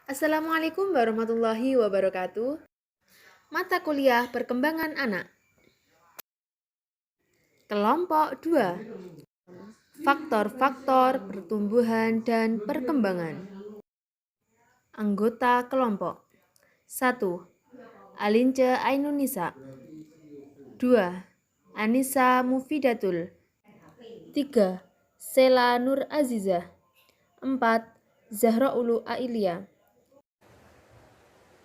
Assalamualaikum warahmatullahi wabarakatuh. Mata kuliah perkembangan anak. Kelompok 2. Faktor-faktor pertumbuhan dan perkembangan. Anggota kelompok. 1. Alince Ainunisa. 2. Anissa Mufidatul. 3. Sela Nur Azizah. 4. Zahra Ulu Ailia.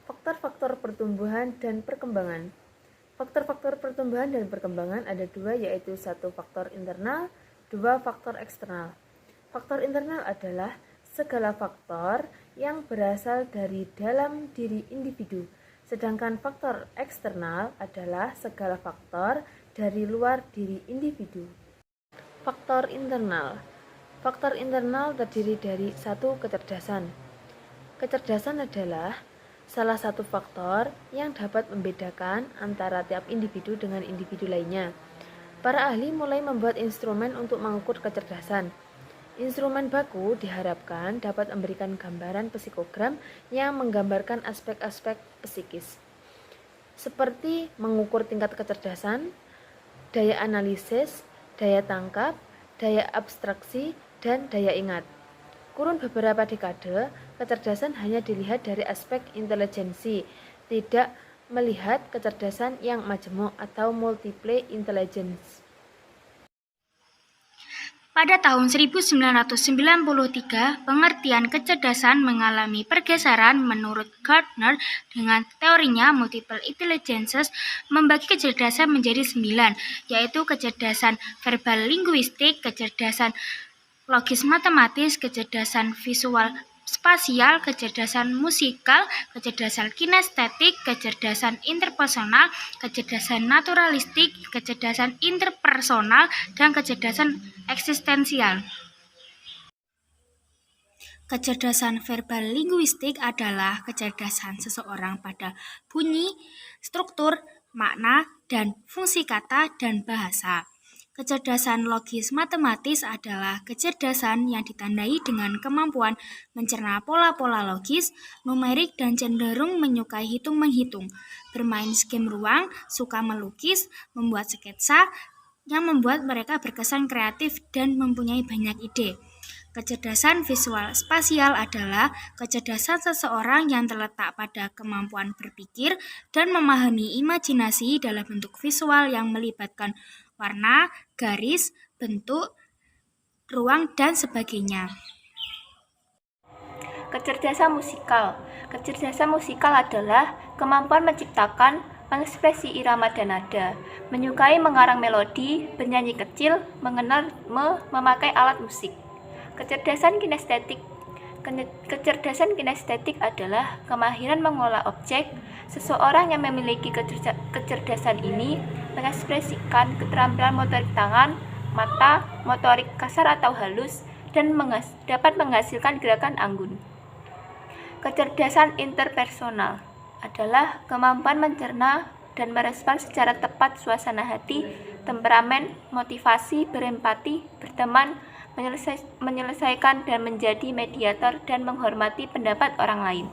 Faktor-faktor pertumbuhan dan perkembangan. Faktor-faktor pertumbuhan dan perkembangan ada dua, yaitu 1 faktor internal, 2 faktor eksternal. Faktor internal adalah segala faktor yang berasal dari dalam diri individu, sedangkan faktor eksternal adalah segala faktor dari luar diri individu. Faktor internal. Faktor internal terdiri dari 1. Kecerdasan. Kecerdasan adalah salah satu faktor yang dapat membedakan antara tiap individu dengan individu lainnya. Para ahli mulai membuat instrumen untuk mengukur kecerdasan. Instrumen baku diharapkan dapat memberikan gambaran psikogram yang menggambarkan aspek-aspek psikis, seperti mengukur tingkat kecerdasan, daya analisis, daya tangkap, daya abstraksi, dan daya ingat. Kurun beberapa dekade, kecerdasan hanya dilihat dari aspek intelijensi, tidak melihat kecerdasan yang majemuk atau multiple intelligence. Pada tahun 1993, pengertian kecerdasan mengalami pergeseran menurut Gardner dengan teorinya multiple intelligences membagi kecerdasan menjadi 9, yaitu kecerdasan verbal linguistik, kecerdasan logis matematis, kecerdasan visual spasial, kecerdasan musikal, kecerdasan kinestetik, kecerdasan interpersonal, kecerdasan naturalistik, kecerdasan interpersonal, dan kecerdasan eksistensial. Kecerdasan verbal linguistik adalah kecerdasan seseorang pada bunyi, struktur, makna, dan fungsi kata dan bahasa. Kecerdasan logis matematis adalah kecerdasan yang ditandai dengan kemampuan mencerna pola-pola logis, numerik, dan cenderung menyukai hitung-menghitung, bermain skim ruang, suka melukis, membuat sketsa, yang membuat mereka berkesan kreatif dan mempunyai banyak ide. Kecerdasan visual spasial adalah kecerdasan seseorang yang terletak pada kemampuan berpikir dan memahami imajinasi dalam bentuk visual yang melibatkan warna, garis, bentuk, ruang, dan sebagainya. Kecerdasan musikal. Kecerdasan musikal adalah kemampuan menciptakan, mengekspresi irama dan nada, menyukai mengarang melodi, bernyanyi kecil, mengenal, memakai alat musik. Kecerdasan kinestetik. Kecerdasan kinestetik adalah kemahiran mengolah objek. Seseorang yang memiliki kecerdasan ini mengekspresikan keterampilan motorik tangan, mata, motorik kasar atau halus, dan dapat menghasilkan gerakan anggun. Kecerdasan interpersonal adalah kemampuan mencerna dan merespon secara tepat suasana hati, temperamen, motivasi, berempati, berteman, menyelesaikan dan menjadi mediator dan menghormati pendapat orang lain.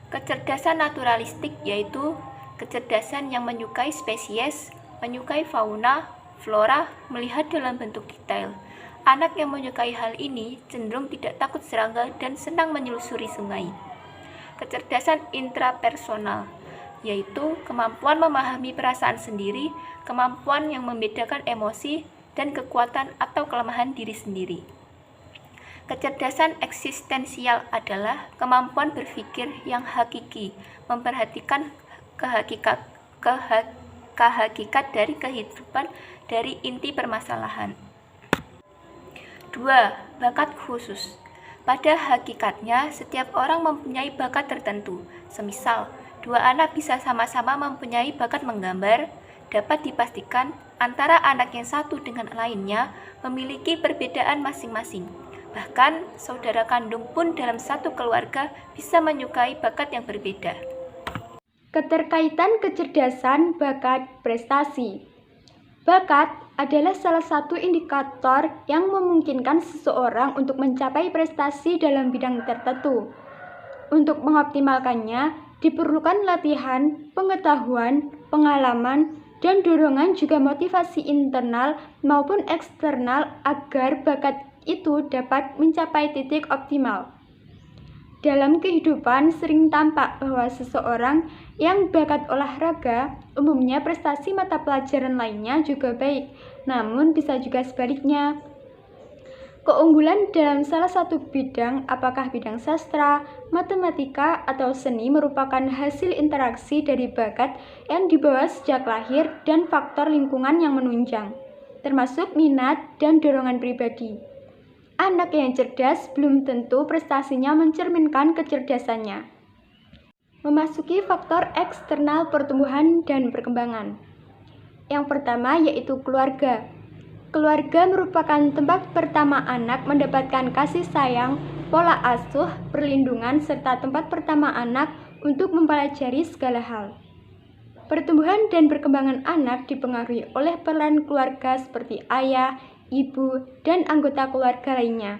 Kecerdasan naturalistik yaitu kecerdasan yang menyukai spesies, menyukai fauna, flora, melihat dalam bentuk detail. Anak yang menyukai hal ini cenderung tidak takut serangga dan senang menyelusuri sungai. Kecerdasan intrapersonal yaitu kemampuan memahami perasaan sendiri, kemampuan yang membedakan emosi, dan kekuatan atau kelemahan diri sendiri. Kecerdasan eksistensial adalah kemampuan berpikir yang hakiki, memperhatikan kehakikat dari kehidupan dari inti permasalahan. 2. Bakat khusus. Pada hakikatnya, setiap orang mempunyai bakat tertentu. Semisal, dua anak bisa sama-sama mempunyai bakat menggambar, dapat dipastikan antara anak yang satu dengan lainnya memiliki perbedaan masing-masing. Bahkan, saudara kandung pun dalam satu keluarga bisa menyukai bakat yang berbeda. Keterkaitan kecerdasan, bakat, prestasi. Bakat adalah salah satu indikator yang memungkinkan seseorang untuk mencapai prestasi dalam bidang tertentu. Untuk mengoptimalkannya, diperlukan latihan, pengetahuan, pengalaman, dan dorongan juga motivasi internal maupun eksternal agar bakat itu dapat mencapai titik optimal. Dalam kehidupan sering tampak bahwa seseorang yang bakat olahraga, umumnya prestasi mata pelajaran lainnya juga baik, namun bisa juga sebaliknya. Keunggulan dalam salah satu bidang, apakah bidang sastra, matematika, atau seni merupakan hasil interaksi dari bakat yang dibawa sejak lahir dan faktor lingkungan yang menunjang, termasuk minat dan dorongan pribadi. Anak yang cerdas belum tentu prestasinya mencerminkan kecerdasannya. Memasuki faktor eksternal pertumbuhan dan perkembangan. Yang pertama yaitu keluarga. Keluarga merupakan tempat pertama anak mendapatkan kasih sayang, pola asuh, perlindungan, serta tempat pertama anak untuk mempelajari segala hal. Pertumbuhan dan perkembangan anak dipengaruhi oleh peran keluarga seperti ayah, ibu, dan anggota keluarga lainnya.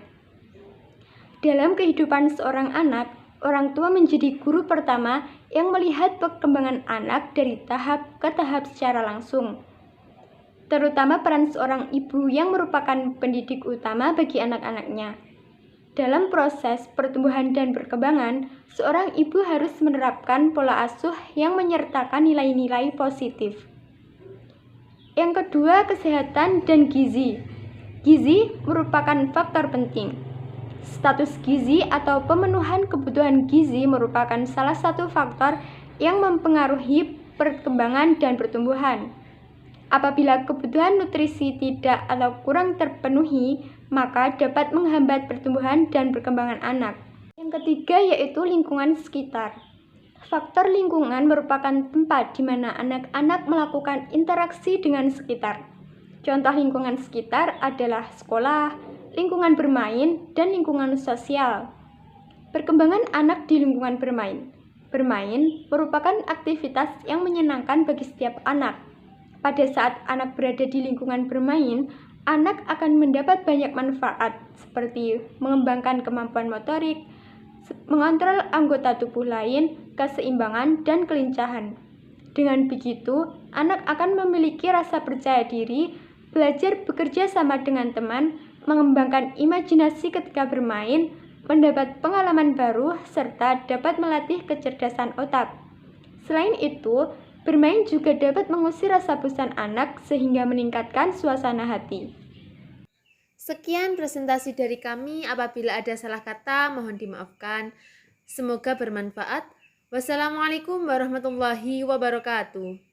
Dalam kehidupan seorang anak, orang tua menjadi guru pertama yang melihat perkembangan anak dari tahap ke tahap secara langsung. Terutama peran seorang ibu yang merupakan pendidik utama bagi anak-anaknya. Dalam proses pertumbuhan dan perkembangan, seorang ibu harus menerapkan pola asuh yang menyertakan nilai-nilai positif. Yang kedua, kesehatan dan gizi. Gizi merupakan faktor penting. Status gizi atau pemenuhan kebutuhan gizi merupakan salah satu faktor yang mempengaruhi perkembangan dan pertumbuhan. Apabila kebutuhan nutrisi tidak atau kurang terpenuhi, maka dapat menghambat pertumbuhan dan perkembangan anak. Yang ketiga yaitu lingkungan sekitar. Faktor lingkungan merupakan tempat di mana anak-anak melakukan interaksi dengan sekitar. Contoh lingkungan sekitar adalah sekolah, lingkungan bermain, dan lingkungan sosial. Perkembangan anak di lingkungan bermain. Bermain merupakan aktivitas yang menyenangkan bagi setiap anak. Pada saat anak berada di lingkungan bermain, anak akan mendapat banyak manfaat seperti mengembangkan kemampuan motorik, mengontrol anggota tubuh lain, keseimbangan, dan kelincahan. Dengan begitu, anak akan memiliki rasa percaya diri, belajar bekerja sama dengan teman, mengembangkan imajinasi ketika bermain, mendapat pengalaman baru, serta dapat melatih kecerdasan otak. Selain itu, bermain juga dapat mengusir rasa bosan anak sehingga meningkatkan suasana hati. Sekian presentasi dari kami. Apabila ada salah kata, mohon dimaafkan. Semoga bermanfaat. Wassalamualaikum warahmatullahi wabarakatuh.